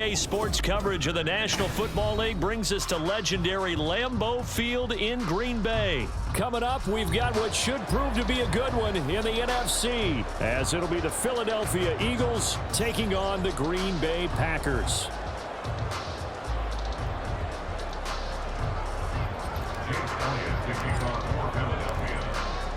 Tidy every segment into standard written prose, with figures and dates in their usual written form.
NBA sports coverage of the National Football League brings us to legendary Lambeau Field in Green Bay. Coming up, we've got what should prove to be a good one in the NFC, as it'll be the Philadelphia Eagles taking on the Green Bay Packers.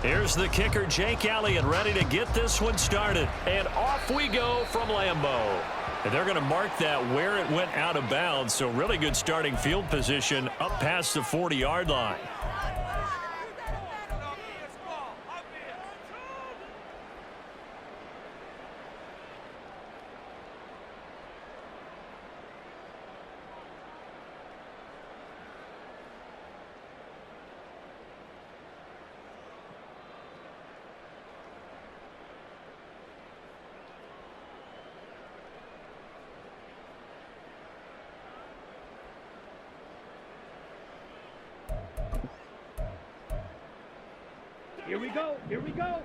Here's the kicker, Jake Elliott, ready to get this one started. And off we go from Lambeau. And they're going to mark that where it went out of bounds, so really good starting field position up past the 40-yard line. Here we go. Here we go.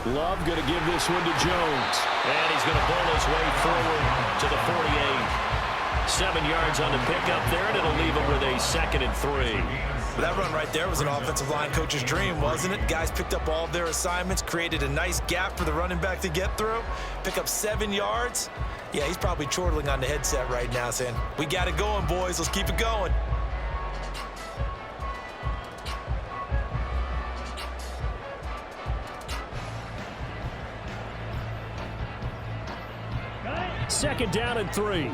Love going to give this one to Jones. And he's going to bowl his way forward to the 48. 7 yards on the pickup there, and it'll leave him with a 2nd and 3. That run right there was an offensive line coach's dream, wasn't it? Guys picked up all of their assignments, created a nice gap for the running back to get through, pick up 7 yards. Yeah, he's probably chortling on the headset right now saying, we got it going, boys. Let's keep it going. Second down and 3.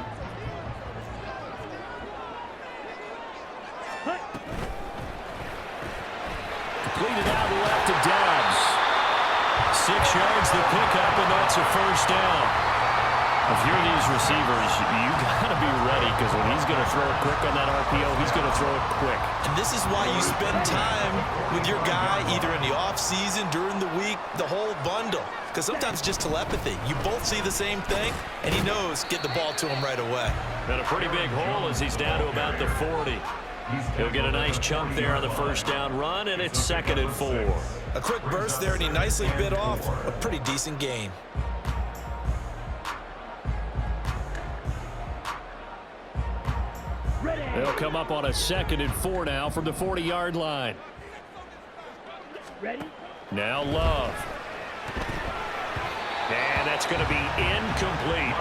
Completed out left to Dobbs. 6 yards the pickup, and that's a first down. If you're these receivers, you got to be ready, because when he's going to throw it quick on that RPO, he's going to throw it quick. And this is why you spend time with your guy either in the offseason, during the week, the whole bundle. Because sometimes just telepathy. You both see the same thing, and he knows get the ball to him right away. And a pretty big hole as he's down to about the 40. He'll get a nice chunk there on the first down run, and it's 2nd and 4. A quick burst there, and he nicely bit off a pretty decent gain. They'll come up on a 2nd and 4 now from the 40-yard line. Ready? Now Love. And that's going to be incomplete.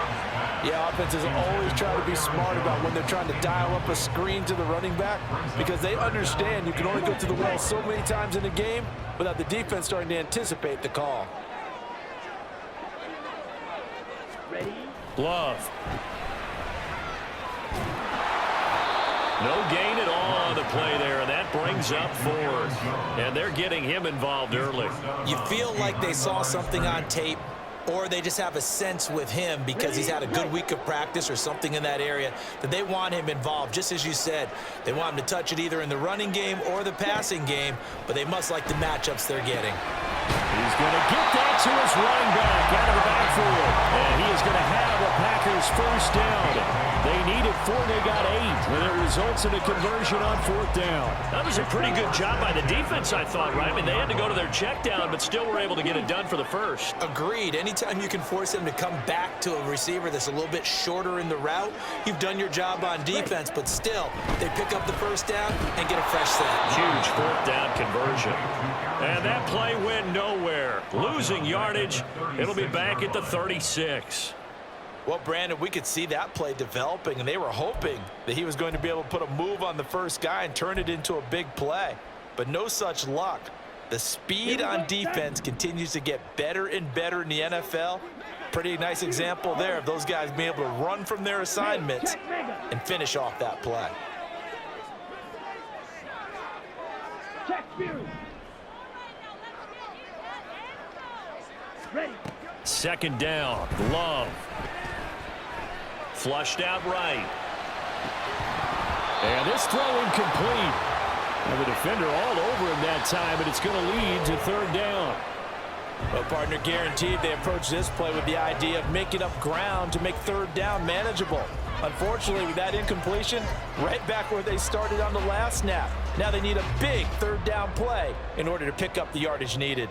Yeah, offenses always try to be smart about when they're trying to dial up a screen to the running back, because they understand you can only go to the well so many times in a game without the defense starting to anticipate the call. Ready? Love. No gain at all on the play there, and that brings up 4th. And they're getting him involved early. You feel like they saw something on tape, or they just have a sense with him because he's had a good week of practice or something in that area that they want him involved. Just as you said, they want him to touch it either in the running game or the passing game, but they must like the matchups they're getting. He's going to get that to his running back out of the backfield. And he is going to have the Packers first down. They needed 4, they got 8. And it results in a conversion on 4th down. That was a pretty good job by the defense, I thought, right? I mean, they had to go to their check down, but still were able to get it done for the first. Agreed. Anytime you can force him to come back to a receiver that's a little bit shorter in the route, you've done your job on defense, but still, they pick up the first down and get a fresh set. Huge 4th down conversion. And that play went nowhere. Losing yardage. It'll be back at the 36. Well, Brandon, we could see that play developing, and they were hoping that he was going to be able to put a move on the first guy and turn it into a big play. But no such luck. The speed on defense continues to get better and better in the NFL. Pretty nice example there of those guys being able to run from their assignments and finish off that play. Check view. Ready. 2nd down. Love. Flushed out right. And this throw incomplete. And the defender all over him that time, and it's going to lead to 3rd down. Well, partner, guaranteed they approach this play with the idea of making up ground to make 3rd down manageable. Unfortunately, with that incompletion, right back where they started on the last snap. Now they need a big 3rd down play in order to pick up the yardage needed.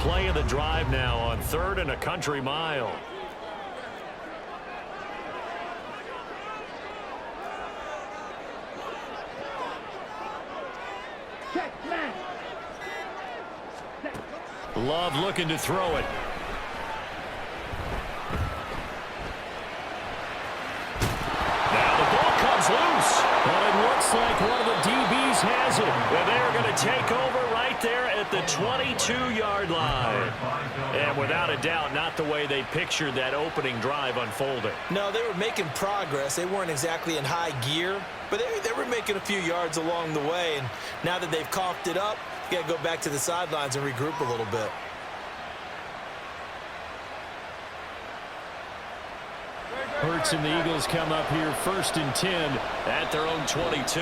play of the drive now on 3rd and a country mile. Check, man. Set. Love looking to throw it. Now the ball comes loose. Well, it looks like one of the DBs has it. And they're going to take over right there at the 22-yard line. And without a doubt, not the way they pictured that opening drive unfolding. No, they were making progress. They weren't exactly in high gear, but they were making a few yards along the way. And now that they've coughed it up, you got to go back to the sidelines and regroup a little bit. Hurts and the Eagles come up here 1st and 10 at their own 22.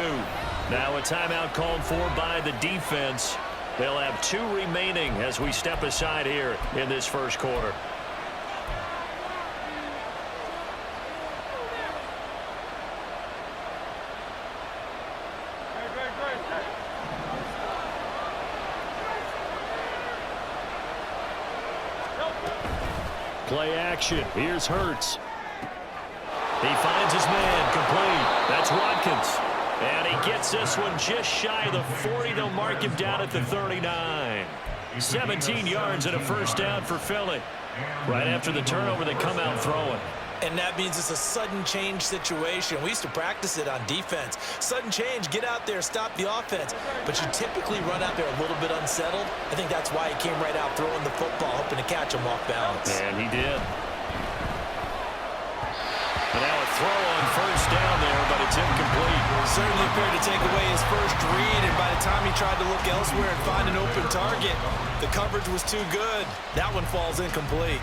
Now a timeout called for by the defense. They'll have 2 remaining as we step aside here in this first quarter. Play action. Here's Hurts. He finds his man, complete. That's Watkins. And he gets this one just shy of the 40. They'll mark him down at the 39. 17 yards and a first down for Philly. Right after the turnover, they come out throwing. And that means it's a sudden change situation. We used to practice it on defense. Sudden change, get out there, stop the offense. But you typically run out there a little bit unsettled. I think that's why he came right out throwing the football, hoping to catch him off balance. And he did. And now a throw on first down there, but it's incomplete. Certainly appeared to take away his first read, and by the time he tried to look elsewhere and find an open target, the coverage was too good. That one falls incomplete.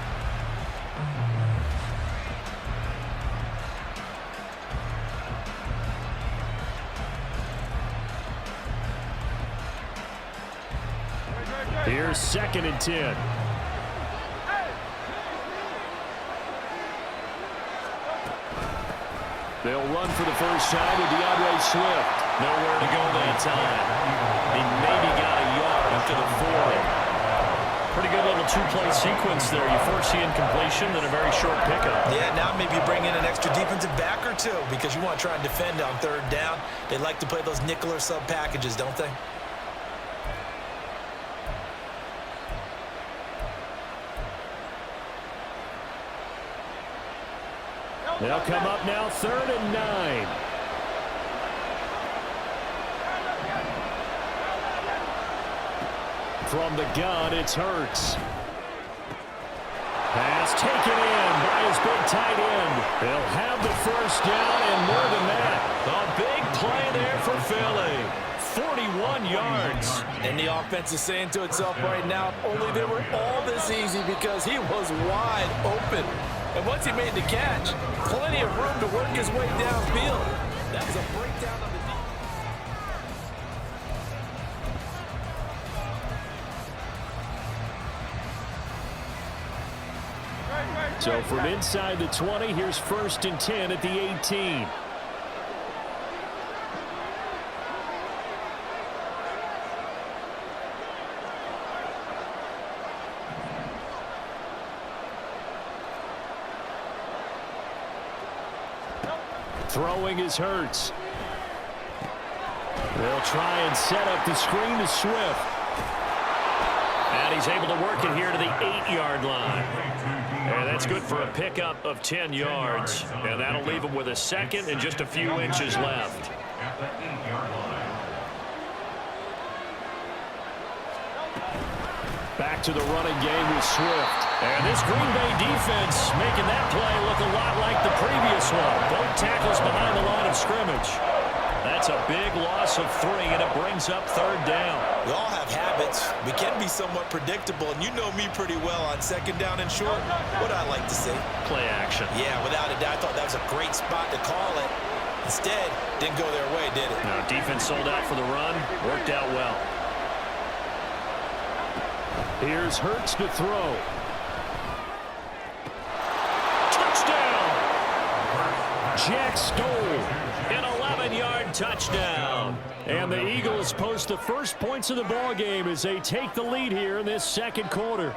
Here's 2nd and 10. They'll run for the first time with DeAndre Swift. Nowhere to go that time. He maybe got a yard up to the 40. Pretty good little 2-play sequence there. You force the incompletion, then a very short pickup. Yeah, now maybe you bring in an extra defensive back or two because you want to try and defend on 3rd down. They like to play those nickel or sub packages, don't they? They'll come up now 3rd and 9. From the gun, it's Hurts. Pass taken in by his big tight end. They'll have the first down and more than that. A big play there for Philly. 41 yards. And the offense is saying to itself right now, only they were all this easy because he was wide open. And once he made the catch, plenty of room to work his way downfield. That was a breakdown on the defense. So from inside the 20, here's 1st and 10 at the 18. Throwing is Hurts. They'll try and set up the screen to Swift. And he's able to work it here to the 8-yard line. And that's good for a pickup of 10 yards. And that'll leave him with a 2nd and just a few inches left. Back to the running game with Swift. And this Green Bay defense making that play look a lot like the previous one. Both tackles behind the line of scrimmage. That's a big loss of 3, and it brings up 3rd down. We all have habits. We can be somewhat predictable, and you know me pretty well on 2nd down and short. What I like to see. Play action. Yeah, without a doubt, I thought that was a great spot to call it. Instead, didn't go their way, did it? Now, defense sold out for the run. Worked out well. Here's Hurts to throw. Touchdown! Jack Stoll, an 11-yard touchdown. And the Eagles post the first points of the ball game as they take the lead here in this second quarter.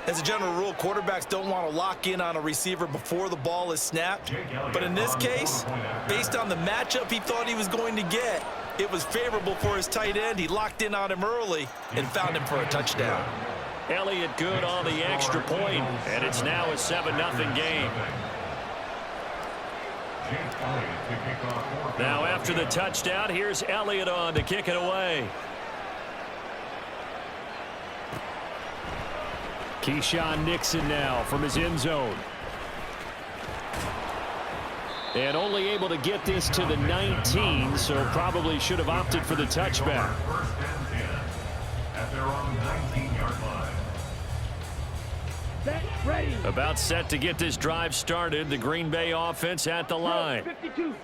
As a general rule, quarterbacks don't want to lock in on a receiver before the ball is snapped. But in this case, based on the matchup he thought he was going to get, it was favorable for his tight end. He locked in on him early and found him for a touchdown. Elliott good on the extra point, and it's now a 7-0 game. Now after the touchdown, here's Elliott on to kick it away. Keyshawn Nixon now from his end zone. And only able to get this to the 19, so probably should have opted for the touchback. About set to get this drive started. The Green Bay offense at the line.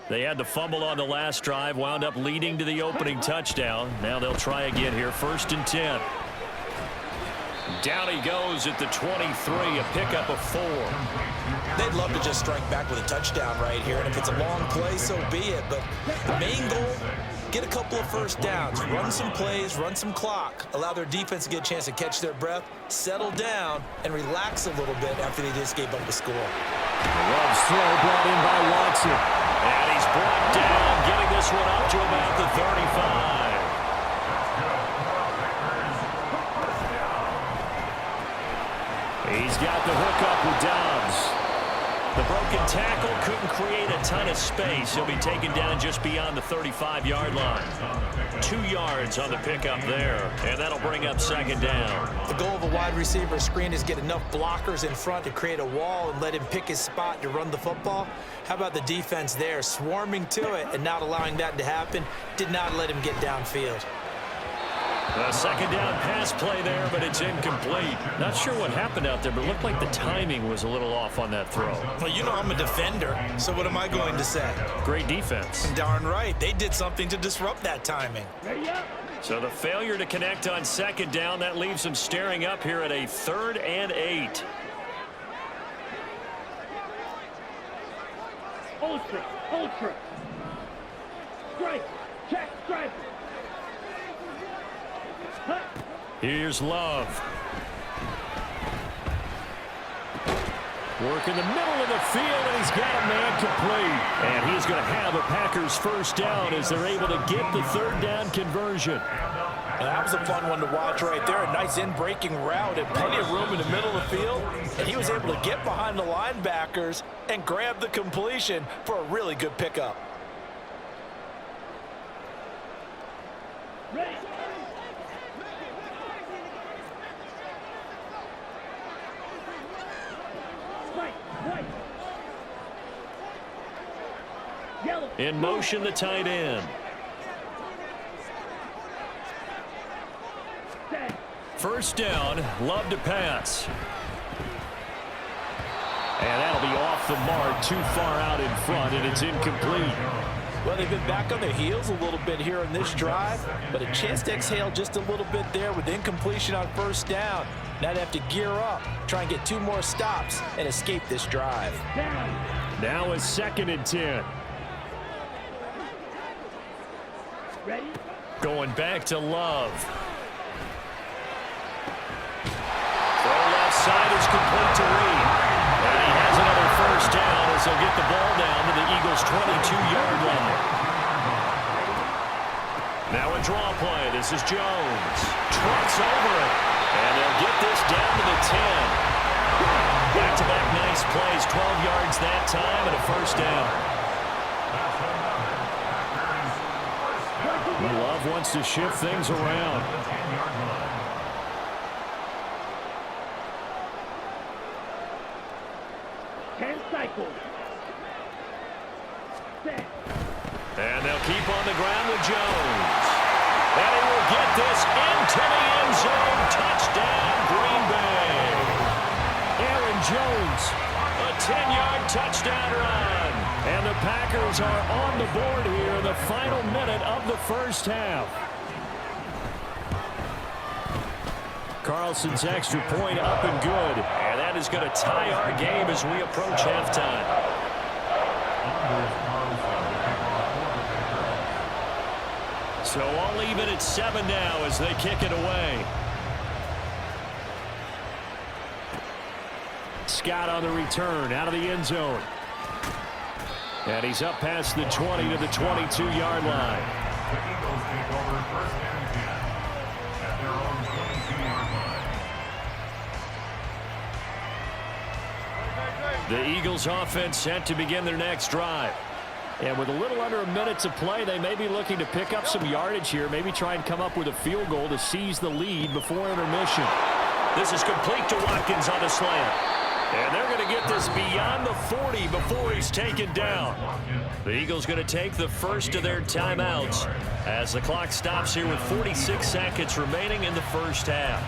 They had the fumble on the last drive, wound up leading to the opening touchdown. Now they'll try again here, 1st and 10. Down he goes at the 23, a pickup of 4. They'd love to just strike back with a touchdown right here, and if it's a long play, so be it. But the main goal, get a couple of first downs, run some plays, run some clock, allow their defense to get a chance to catch their breath, settle down, and relax a little bit after they just gave up a score. Love's throw brought in by Watson. And he's brought down, getting this one up to about the 35. He's got the hook up with Dobbs. The broken tackle couldn't create a ton of space. He'll be taken down just beyond the 35-yard line. 2 yards on the pickup there, and that'll bring up 2nd down. The goal of a wide receiver screen is get enough blockers in front to create a wall and let him pick his spot to run the football. How about the defense there, swarming to it and not allowing that to happen? Did not let him get downfield. A 2nd down pass play there, but it's incomplete. Not sure what happened out there, but it looked like the timing was a little off on that throw. Well, you know I'm a defender, so what am I going to say? Great defense. Darn right. They did something to disrupt that timing. So the failure to connect on 2nd down, that leaves them staring up here at a 3rd and 8. Ultra. Strike. Check. Strike. Here's Love. Work in the middle of the field, and he's got a man complete. And he's going to have a Packers 1st down as they're able to get the 3rd down conversion. And that was a fun one to watch right there. A nice in-breaking route and plenty of room in the middle of the field. And he was able to get behind the linebackers and grab the completion for a really good pickup. Ready. In motion, the tight end. First down, Love to pass. And that'll be off the mark, too far out in front, and it's incomplete. Well, they've been back on their heels a little bit here in this drive, but a chance to exhale just a little bit there with incompletion on 1st down. Now they have to gear up, try and get 2 more stops, and escape this drive. Now it's 2nd and 10. Ready? Going back to Love. Throw left side is complete to Reed. And he has another 1st down as they'll get the ball down to the Eagles' 22-yard line. Now a draw play. This is Jones. Trots over it. And they'll get this down to the 10. Back-to-back nice plays. 12 yards that time and a 1st down. Love wants to shift things around. And they'll keep on the ground with Jones. And he will get this into the end zone. Touchdown, Green Bay. Aaron Jones, a 10-yard touchdown run. And the Packers are on the board here in the final minute of the 1st half. Carlson's extra point up and good. And that is going to tie our game as we approach halftime. So all even at 7 now as they kick it away. Scott on the return out of the end zone. And he's up past the 20 to the 22-yard line. The Eagles take over first and 10 at their own 22-yard line. The Eagles offense set to begin their next drive. And with a little under a minute to play, they may be looking to pick up some yardage here, maybe try and come up with a field goal to seize the lead before intermission. This is complete to Watkins on the slant. And they're going to get this beyond the 40 before he's taken down. The Eagles going to take the first of their timeouts as the clock stops here with 46 seconds remaining in the first half.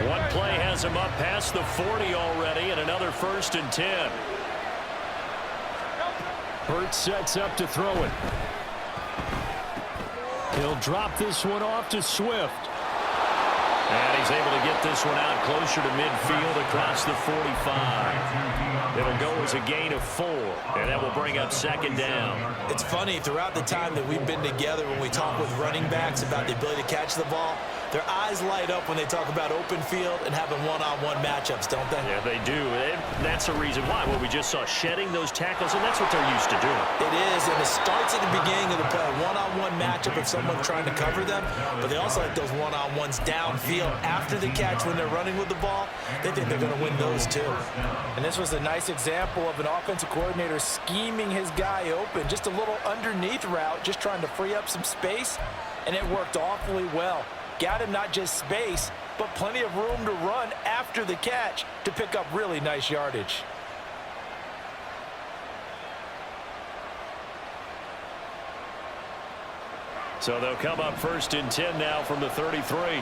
One play has him up past the 40 already, and another 1st and 10. Hurts sets up to throw it. He'll drop this one off to Swift. And he's able to get this one out closer to midfield across the 45. It'll go as a gain of 4, and that will bring up 2nd down. It's funny, throughout the time that we've been together, when we talk with running backs about the ability to catch the ball, their eyes light up when they talk about open field and having one-on-one matchups, don't they? Yeah, they do. And that's the reason why. Well, we just saw shedding those tackles, and that's what they're used to doing. It is, and it starts at the beginning of the play. One-on-one matchup of someone trying to cover them, but they also like those one-on-ones downfield after the catch when they're running with the ball. They think they're going to win those too. And this was a nice example of an offensive coordinator scheming his guy open. Just a little underneath route, just trying to free up some space, and it worked awfully well. Got him not just space, but plenty of room to run after the catch to pick up really nice yardage. So they'll come up 1st and 10 now from the 33.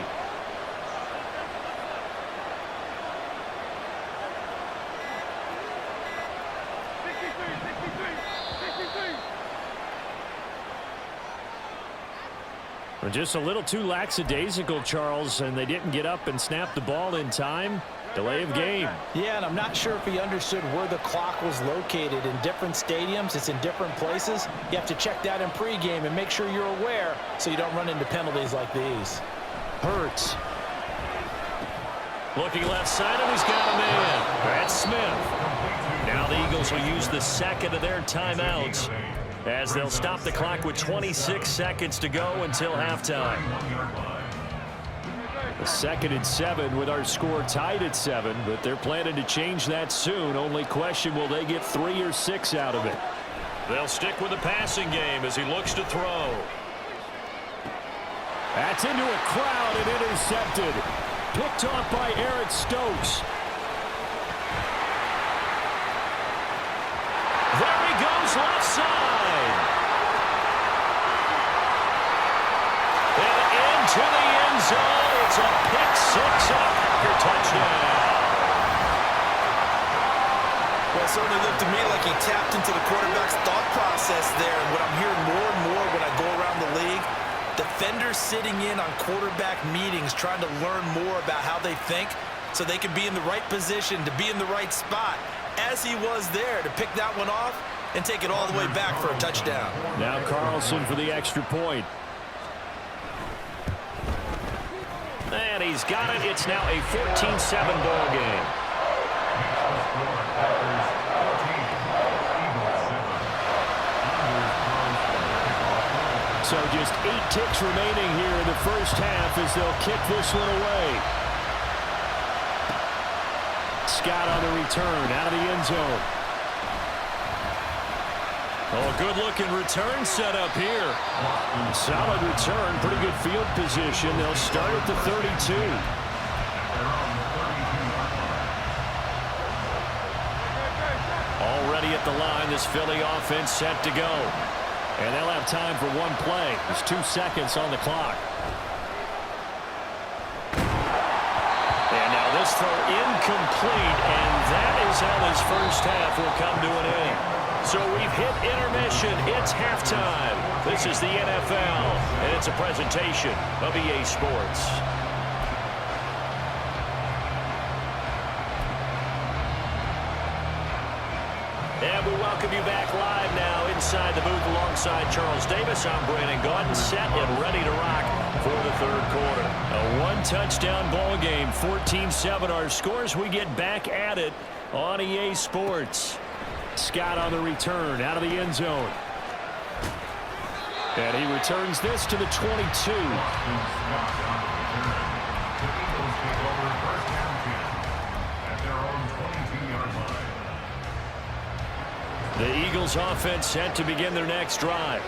Just a little too lackadaisical, Charles, and they didn't get up and snap the ball in time. Delay of game. Yeah, and I'm not sure if he understood where the clock was located. In different stadiums, it's in different places. You have to check that in pregame and make sure you're aware so you don't run into penalties like these. Hurts. Looking left side, and he's got a man. That's Smith. Now the Eagles will use the 2nd of their timeouts as they'll stop the clock with 26 seconds to go until halftime. The 2nd and 7 with our score tied at 7, but they're planning to change that soon. Only question, will they get 3 or 6 out of it? They'll stick with the passing game as he looks to throw. That's into a crowd and intercepted. Picked off by Eric Stokes. There he goes, left side. And into the end zone. It's a pick 6 and a Packer touchdown. Well, it certainly looked to me like he tapped into the quarterback's thought process there. And what I'm hearing more and more when I go around the league, defenders sitting in on quarterback meetings trying to learn more about how they think so they can be in the right position, to be in the right spot, as he was there to pick that one off and take it all the way back for a touchdown. Now Carlson for the extra point. And he's got it. It's now a 14-7 ball game. So just 8 ticks remaining here in the first half as they'll kick this one away. Scott on the return out of the end zone. Oh, good-looking return set up here. Solid return, pretty good field position. They'll start at the 32. Already at the line, this Philly offense set to go. And they'll have time for one play. There's 2 seconds on the clock. And now this throw incomplete, and that is how this first half will come to an end. So we've hit intermission. It's halftime. This is the NFL, and it's a presentation of EA Sports. And we welcome you back live now inside the booth alongside Charles Davis. I'm Brandon Gaudin, set and ready to rock for the third quarter. A one-touchdown ball game, 14-7 our scores. We get back at it on EA Sports. Scott on the return out of the end zone. And he returns this to the 22. The Eagles offense set to begin their next drive.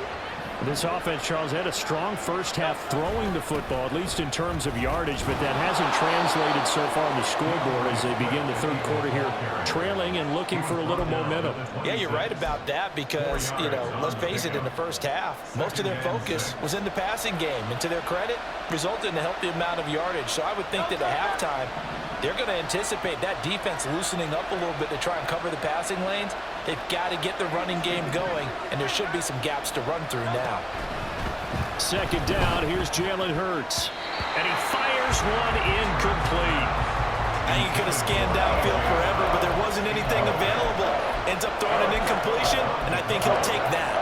This offense, Charles, had a strong first half throwing the football, at least in terms of yardage, but that hasn't translated so far on the scoreboard as they begin the third quarter here, trailing and looking for a little momentum. Yeah, you're right about that because, let's face it, in the first half, most of their focus was in the passing game. And to their credit, resulted in a healthy amount of yardage. So I would think that at halftime, they're going to anticipate that defense loosening up a little bit to try and cover the passing lanes. They've got to get the running game going, and there should be some gaps to run through now. Second down, here's Jalen Hurts. And he fires one incomplete. I think he could have scanned downfield forever, but there wasn't anything available. Ends up throwing an incompletion, and I think he'll take that.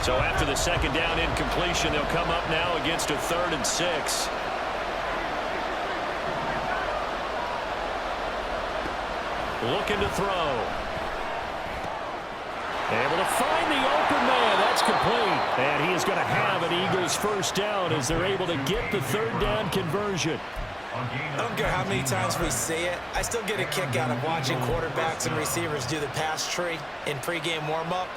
So after the second down incompletion, they'll come up now against a 3rd and 6. Looking to throw. Able to find the open man. That's complete. And he is going to have an Eagles first down as they're able to get the 3rd down conversion. I don't care how many times we say it, I still get a kick out of watching quarterbacks and receivers do the pass tree in pregame warm-up.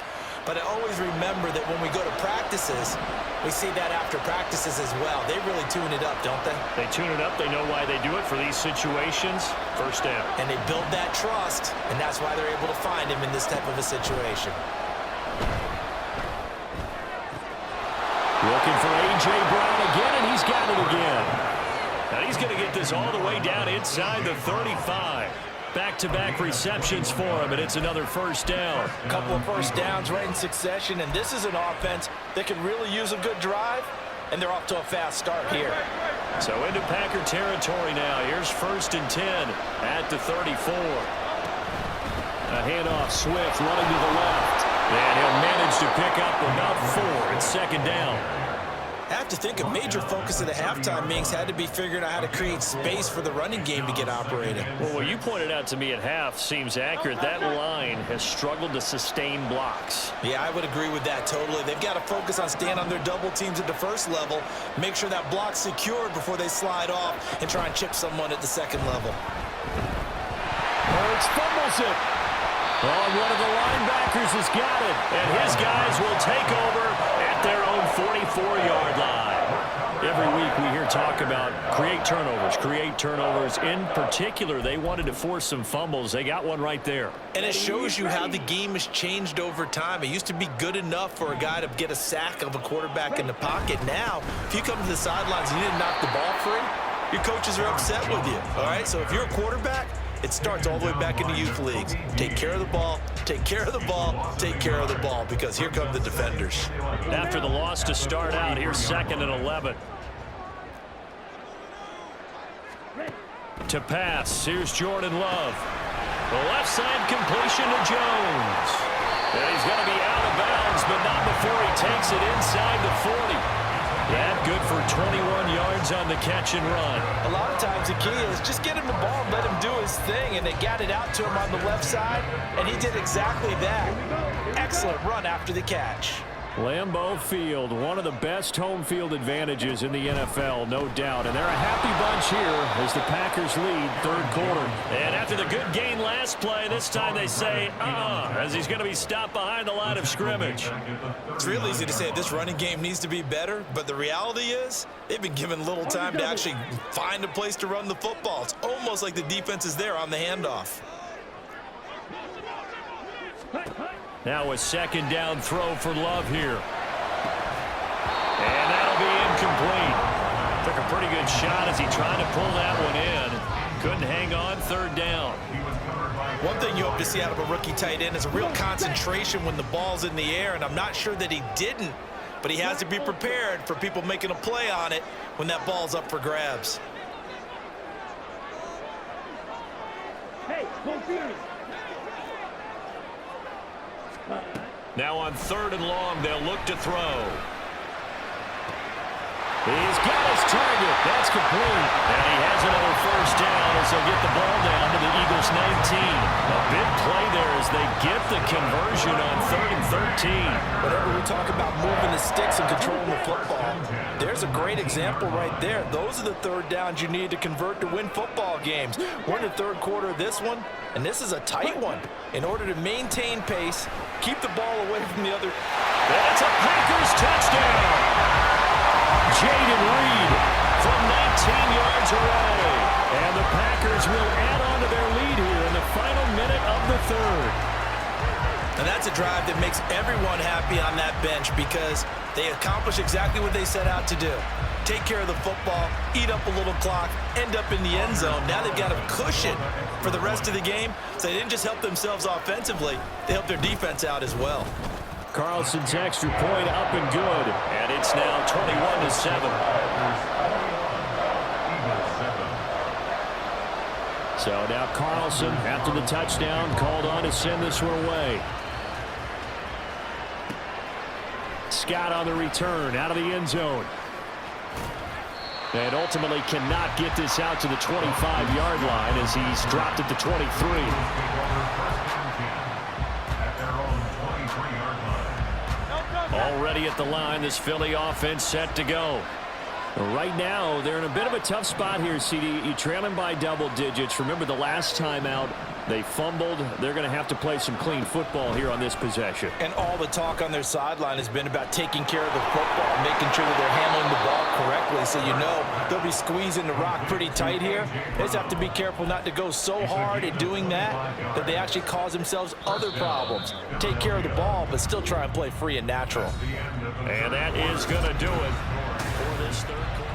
But I always remember that when we go to practices, we see that after practices as well. They really tune it up, don't they? They tune it up. They know why they do it for these situations. First down. And they build that trust, and that's why they're able to find him in this type of a situation. Looking for A.J. Brown again, and he's got it again. Now he's going to get this all the way down inside the 35. Back-to-back receptions for him, and it's another first down. A couple of first downs right in succession, and this is an offense that can really use a good drive, and they're off to a fast start here. So into Packer territory now. Here's 1st and 10 at the 34. A handoff, Swift running to the left, and he'll manage to pick up about 4. It's 2nd down. I have to think a major focus of the halftime meetings had to be figuring out how to create space for the running game to get operating. Well, what you pointed out to me at half seems accurate. That line has struggled to sustain blocks. Yeah, I would agree with that totally. They've got to focus on staying on their double teams at the first level, make sure that block's secured before they slide off and try and chip someone at the second level. Hurts fumbles it. Oh, one of the linebackers has got it, and his guys will take over at their own 44-yard line. Every week we hear talk about create turnovers. In particular, they wanted to force some fumbles. They got one right there. And it shows you how the game has changed over time. It used to be good enough for a guy to get a sack of a quarterback in the pocket. Now, if you come to the sidelines and you didn't knock the ball free, your coaches are upset with you. All right, so if you're a quarterback, it starts all the way back in the youth leagues. Take care of the ball, take care of the ball, take care of the ball, because here come the defenders. After the loss to start out, here's 2nd and 11. To pass, here's Jordan Love. The left side completion to Jones. And he's going to be out of bounds, but not before he takes it inside the 40. That good for 21 yards on the catch and run. A lot of times the key is just get him the ball and let him do his thing, and they got it out to him on the left side, and he did exactly that. Excellent run after the catch. Lambeau Field, one of the best home field advantages in the NFL, no doubt. And they're a happy bunch here as the Packers lead 3rd quarter. And after the good gain last play, this time they say, as he's going to be stopped behind the line of scrimmage. It's real easy to say this running game needs to be better, but the reality is they've been given little time to actually find a place to run the football. It's almost like the defense is there on the handoff. Now a 2nd down throw for Love here. And that'll be incomplete. Took a pretty good shot as he tried to pull that one in. Couldn't hang on, 3rd down. One thing you hope to see out of a rookie tight end is a real concentration when the ball's in the air, and I'm not sure that he didn't but he has to be prepared for people making a play on it when that ball's up for grabs. Hey, confused. Now on 3rd and long, they'll look to throw. He's got his target. That's complete. And he has another first down as they'll get the ball down to the Eagles 19. A big play there as they get the conversion on 3rd and 13. Whenever we talk about moving the sticks and controlling the football, there's a great example right there. Those are the 3rd downs you need to convert to win football games. We're in the 3rd quarter of this one, and this is a tight one. In order to maintain pace, keep the ball away from the other. That's a Packers touchdown. Jaden Reed from 19 yards away. And the Packers will add on to their lead here in the final minute of the 3rd. And that's a drive that makes everyone happy on that bench because they accomplish exactly what they set out to do. Take care of the football, eat up a little clock, end up in the end zone. Now they've got a cushion for the rest of the game. So they didn't just help themselves offensively, they helped their defense out as well. Carlson's extra point up and good. And it's now 21-7. So now Carlson, after the touchdown, called on to send this one away. Scott on the return, out of the end zone. And ultimately cannot get this out to the 25-yard line as he's dropped at the 23. Already at the line, this Philly offense set to go. Right now, they're in a bit of a tough spot here, CD. You trail them by double digits. Remember the last time out, they fumbled. They're going to have to play some clean football here on this possession. And all the talk on their sideline has been about taking care of the football, making sure that they're handling the ball correctly. So you know they'll be squeezing the rock pretty tight here. They just have to be careful not to go so hard at doing that they actually cause themselves other problems. Take care of the ball, but still try and play free and natural. And that is going to do it for this 3rd quarter.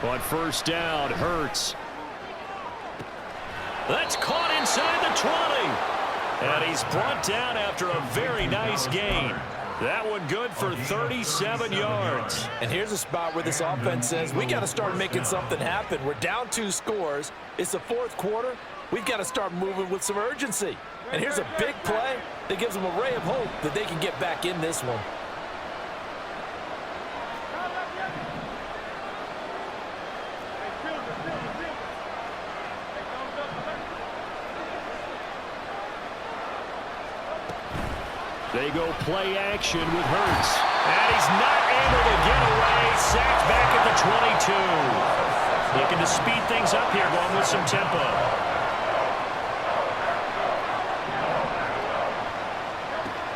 On 1st down, Hurts. That's caught inside the 20. And he's brought down after a very nice gain. That one good for 37 yards. And here's a spot where this offense says, we got to start making something happen. We're down 2 scores. It's the 4th quarter. We've got to start moving with some urgency. And here's a big play that gives them a ray of hope that they can get back in this one. They go play action with Hurts. And he's not able to get away. Sacked back at the 22. Looking to speed things up here, going with some tempo.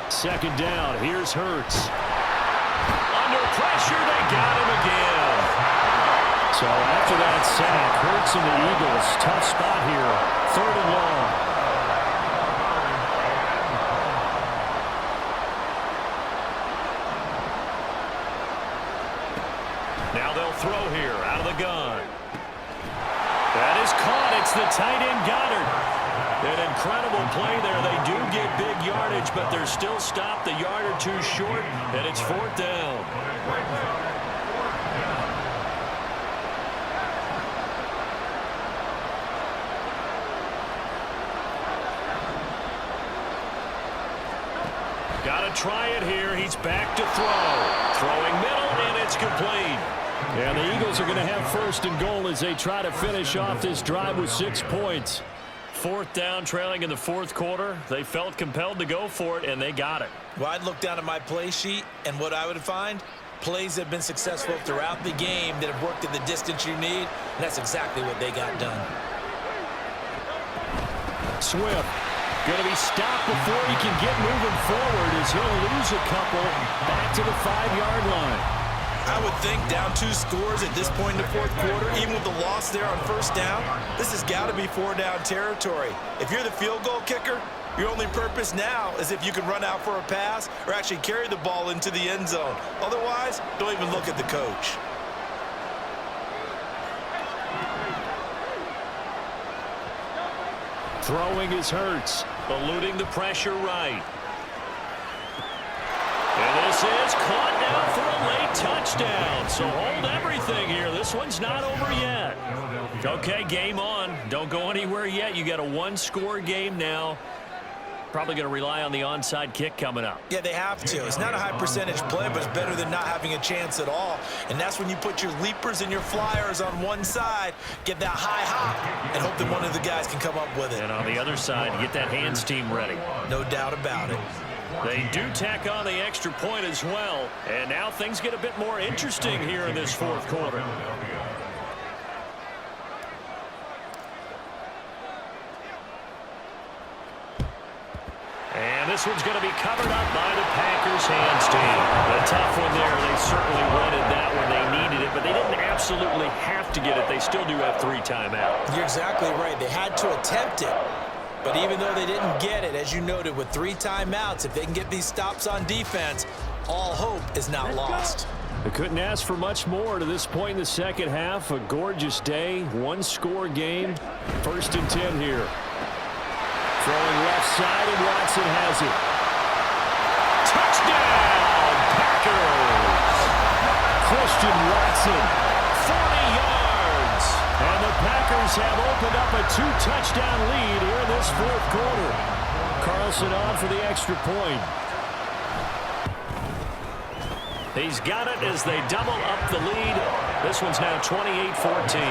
Second down, here's Hurts. Under pressure, they got him again. So after that sack, Hurts and the Eagles, tough spot here. 3rd and long. Now they'll throw here out of the gun. That is caught. It's the tight end Goddard. An incredible play there. They do get big yardage, but they're still stopped a yard or two short, and it's 4th down. Got to try it here. He's back to throw. Throwing middle, and it's complete. And the Eagles are going to have 1st and goal as they try to finish off this drive with 6 points. 4th down, trailing in the 4th quarter. They felt compelled to go for it, and they got it. Well, I'd look down at my play sheet, and what I would find, plays that have been successful throughout the game that have worked at the distance you need, and that's exactly what they got done. Swift going to be stopped before he can get moving forward as he'll lose a couple back to the 5-yard line. I would think down 2 scores at this point in the 4th quarter, even with the loss there on 1st down, this has got to be 4-down territory. If you're the field goal kicker, Your only purpose now is if you can run out for a pass or actually carry the ball into the end zone. Otherwise, don't even look at the coach. Throwing is Hurts, eluding the pressure right. And this is caught now for a late touchdown. So hold everything here. This one's not over yet. Okay, game on. Don't go anywhere yet. You got a one-score game now. Probably going to rely on the onside kick coming up. Yeah, they have to. It's not a high percentage play, but it's better than not having a chance at all. And that's when you put your leapers and your flyers on one side, get that high hop, and hope that one of the guys can come up with it. And on the other side, get that hands team ready. No doubt about it. They do tack on the extra point as well. And now things get a bit more interesting here in this fourth quarter. And this one's going to be covered up by the Packers hands team. A tough one there. They certainly wanted that when they needed it, but they didn't absolutely have to get it. They still do have 3 timeouts. You're exactly right. They had to attempt it. But even though they didn't get it, as you noted, with 3 timeouts, if they can get these stops on defense, all hope is not lost. They couldn't ask for much more to this point in the second half. A gorgeous day, one-score game. 1st and 10 here. Throwing left side, and Watson has it. Touchdown, Packers! Christian Watson, 40 yards. And the Packers have opened up a 2-touchdown lead here in this fourth quarter. Carlson on for the extra point. He's got it as they double up the lead. This one's now 28-14.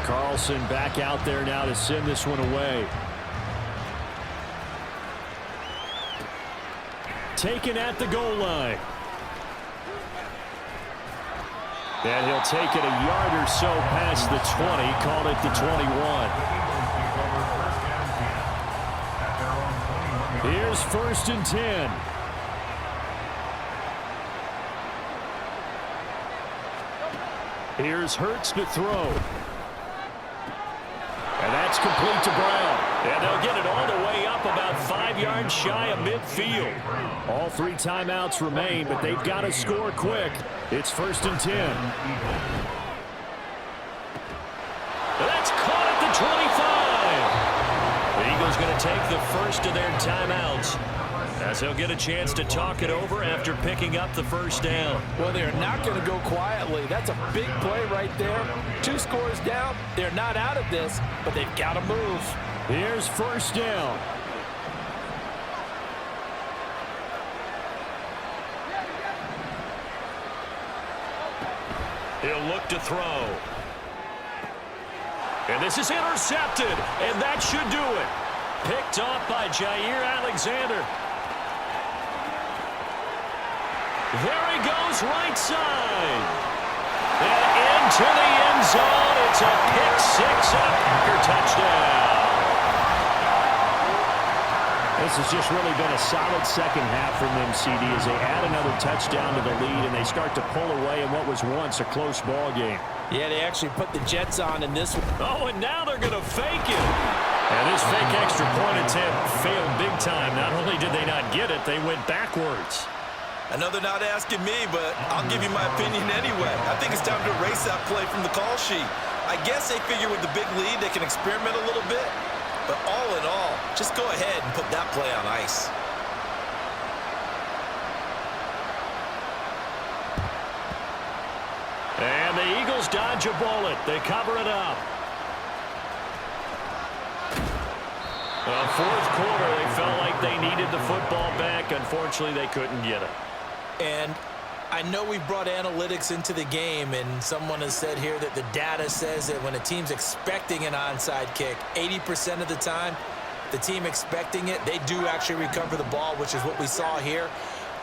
Carlson back out there now to send this one away. Taken at the goal line. And he'll take it a yard or so past the 20, called it the 21. Here's 1st and 10. Here's Hurts to throw. And that's complete to Brown. And they'll get it all the way up about 5 yards shy of midfield. All 3 timeouts remain, but they've got to score quick. It's 1st and 10. That's caught at the 25. The Eagles going to take the first of their timeouts, as they'll get a chance to talk it over after picking up the first down. Well, they're not going to go quietly. That's a big play right there. 2 scores down. They're not out of this, but they've got to move. Here's 1st down. He'll look to throw. And this is intercepted, and that should do it. Picked off by Jair Alexander. There he goes, right side. And into the end zone. It's a pick 6 and a Packer touchdown. This has just really been a solid second half from them, CD, as they add another touchdown to the lead and they start to pull away in what was once a close ball game. Yeah, they actually put the Jets on in this one. Oh, and now they're going to fake it. And this fake extra point attempt failed big time. Not only did they not get it, they went backwards. Another not asking me, but I'll give you my opinion anyway. I think it's time to erase that play from the call sheet. I guess they figure with the big lead they can experiment a little bit. But all in all, just go ahead and put that play on ice. And the Eagles dodge a bullet. They cover it up. Fourth quarter, they felt like they needed the football back. Unfortunately, they couldn't get it. And I know we brought analytics into the game, and someone has said here that the data says that when a team's expecting an onside kick, 80% of the time, the team expecting it, they do actually recover the ball, which is what we saw here.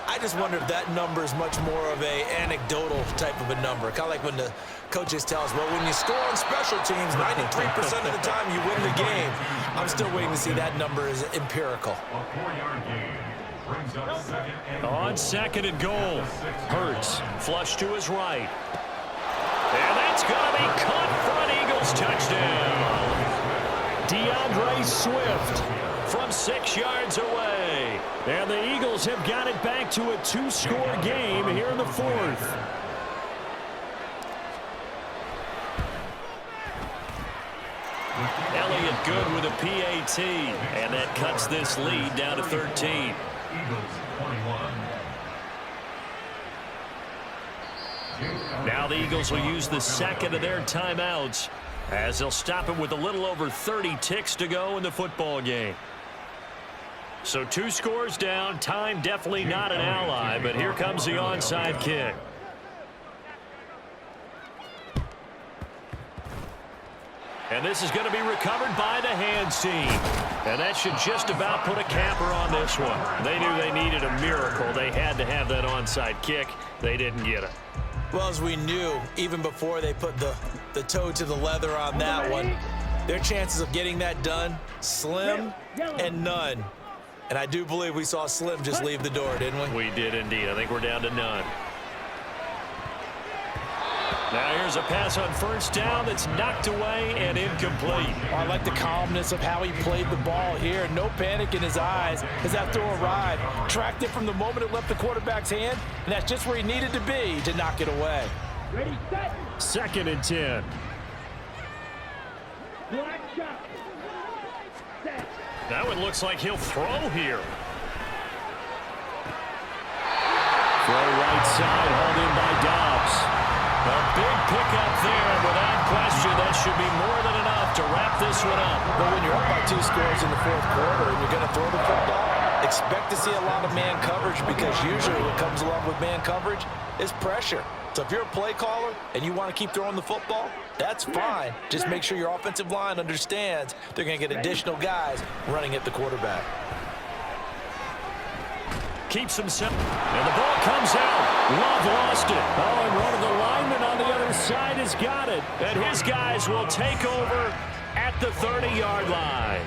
I just wonder if that number is much more of a anecdotal type of a number. Kind of like when the coaches tell us, well, when you score on special teams, 93% of the time you win the game. I'm still waiting to see that number is empirical. A 4-yard gain. Brings up second and On second and goal, Hurts flush to his right. And that's going to be caught for an Eagles touchdown. DeAndre Swift from 6 yards away. And the Eagles have got it back to a 2-score game here in the fourth. Elliott good with a PAT, and that cuts this lead down to 13. Eagles 21. Now the Eagles will use the second of their timeouts as they'll stop it with a little over 30 ticks to go in the football game. So 2 scores down, time definitely not an ally, but here comes the onside kick. And this is going to be recovered by the hands team. And that should just about put a capper on this one. They knew they needed a miracle. They had to have that onside kick. They didn't get it. Well, as we knew, even before they put the toe to the leather on that one, their chances of getting that done, slim and none. And I do believe we saw Slim just leave the door, didn't we? We did indeed. I think we're down to none. Now here's a pass on first down that's knocked away and incomplete. Oh, I like the calmness of how he played the ball here. No panic in his eyes as that throw arrived. Tracked it from the moment it left the quarterback's hand, and that's just where he needed to be to knock it away. Ready, set. Second and 10. Black shot. Set. That one looks like he'll throw here. Throw right side, hauled in by Dobbs. A big pickup there, and without question, that should be more than enough to wrap this one up. But when you're up by 2 scores in the fourth quarter and you're going to throw the football, expect to see a lot of man coverage, because usually what comes along with man coverage is pressure. So if you're a play caller and you want to keep throwing the football, that's fine. Just make sure your offensive line understands they're going to get additional guys running at the quarterback. Keeps him simple. And the ball comes out. Love lost it. Oh, and one of the linemen on the other side has got it. And his guys will take over at the 30-yard line.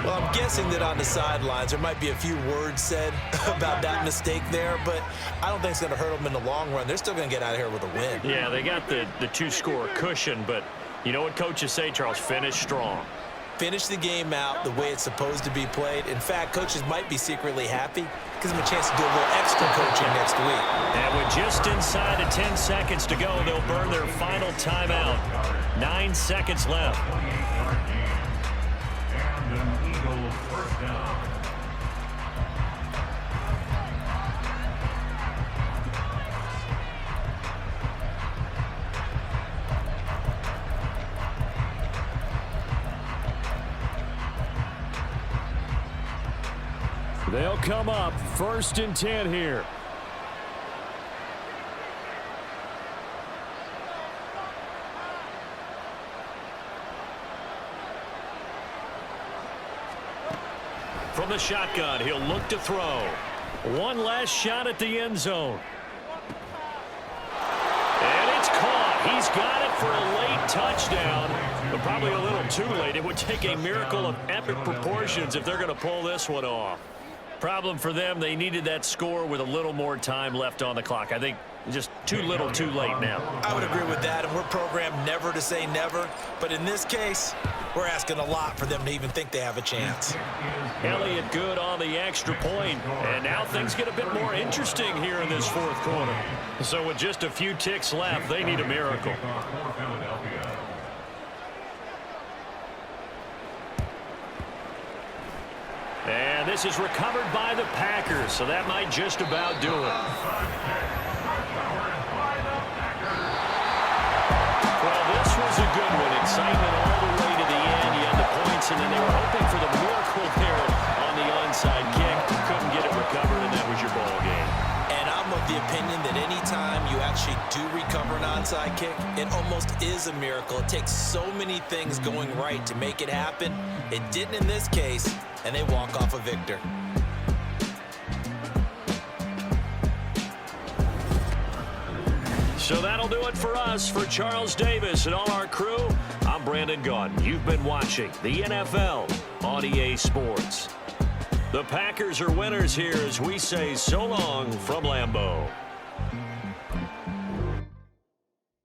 Well, I'm guessing that on the sidelines there might be a few words said about that mistake there, but I don't think it's going to hurt them in the long run. They're still going to get out of here with a win. Yeah, they got the 2-score cushion, but you know what coaches say, Charles? Finish strong. Finish the game out the way it's supposed to be played. In fact, coaches might be secretly happy. Gives them a chance to do a little extra coaching next week. And with just inside of 10 seconds to go, they'll burn their final timeout. 9 seconds left. And an Eagles first down. They'll come up 1st and 10 here. From the shotgun, he'll look to throw. One last shot at the end zone. And it's caught. He's got it for a late touchdown, but probably a little too late. It would take a miracle of epic proportions if they're going to pull this one off. Problem for them, they needed that score with a little more time left on the clock. I think just too little too late now. I would agree with that, and we're programmed never to say never. But in this case, we're asking a lot for them to even think they have a chance. Elliott good on the extra point, and now things get a bit more interesting here in this fourth quarter. So with just a few ticks left, they need a miracle. And this is recovered by the Packers, so that might just about do it. Well, this was a good one. Excitement all the way to the end. You had the points, and then they were hoping for the miracle there on the onside kick. Couldn't get it recovered, and that was your ball game. And I'm of the opinion that anytime you actually do recover an onside kick, it almost is a miracle. It takes so many things going right to make it happen. It didn't in this case, and they walk off a victor. So that'll do it for us. For Charles Davis and all our crew, I'm Brandon Gaudin. You've been watching the NFL on EA Sports. The Packers are winners here as we say so long from Lambeau.